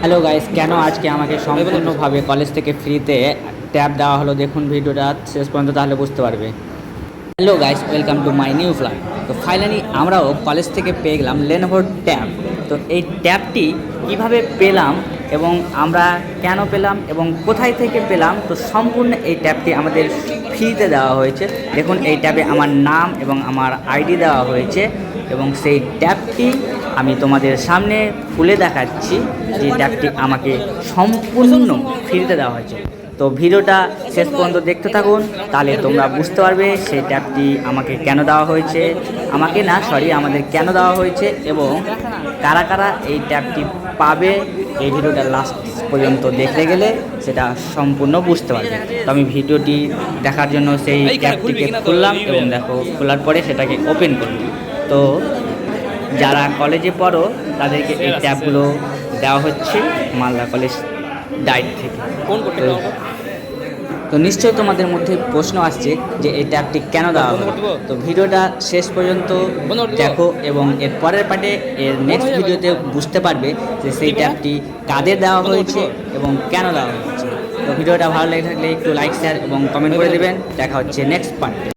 Hello guys, কেন আজকে আমাকে সম্পূর্ণভাবে কলেজ থেকে ফ্রিতে ট্যাব দেওয়া হলো দেখুন ভিডিওটা শেষ পর্যন্ত, তাহলে বুঝতে পারবে। Hello guys, welcome to my new blog. তো ফাইনালি আমরাও কলেজ থেকে পেয়ে গেলাম লেনোভোর ট্যাব। তো এই ট্যাবটি কিভাবে পেলাম এবং আমরা কেন পেলাম এবং কোথায় থেকে পেলাম, তো সম্পূর্ণ এই ট্যাবটি আমাদের ফ্রিতে দেওয়া হয়েছে। দেখুন এই ট্যাবে আমার নাম এবং আমার আইডি দেওয়া হয়েছে এবং সেই ট্যাবটি আমি তোমাদের সামনে খুলে দেখাচ্ছি। যে ট্যাবটি আমাকে সম্পূর্ণ ফ্রিতে দেওয়া হয়েছে। তো ভিডিওটা শেষ পর্যন্ত দেখতে থাকুন, তাহলে তোমরা বুঝতে পারবে সেই ট্যাবটি আমাকে কেন দেওয়া হয়েছে, আমাদের কেন দেওয়া হয়েছে এবং কারা কারা এই ট্যাবটি পাবে। এই ভিডিওটা লাস্ট পর্যন্ত দেখতে গেলে সেটা সম্পূর্ণ বুঝতে পারবে। তো আমি ভিডিওটি দেখার জন্য সেই ট্যাবটিকে খুললাম এবং দেখো খোলার পরে সেটাকে ওপেন করলাম। তো যারা কলেজে পড়ো তাদেরকে এই ট্যাবগুলো দেওয়া হচ্ছে মালদা কলেজ ডায়েট থেকে। তো নিশ্চয়ই তোমাদের মধ্যে প্রশ্ন আসছে যে এই ট্যাবটি কেন দেওয়া হলো। তো ভিডিওটা শেষ পর্যন্ত দেখো এবং এর পরের পার্টে এর নেক্সট ভিডিওতে বুঝতে পারবে যে সেই ট্যাবটি কাদের দেওয়া হয়েছে এবং কেন দেওয়া হয়েছে। তো ভিডিওটা ভালো লেগে থাকলে একটু লাইক, শেয়ার এবং কমেন্ট করে দেবেন। দেখা হচ্ছে নেক্সট পার্টে।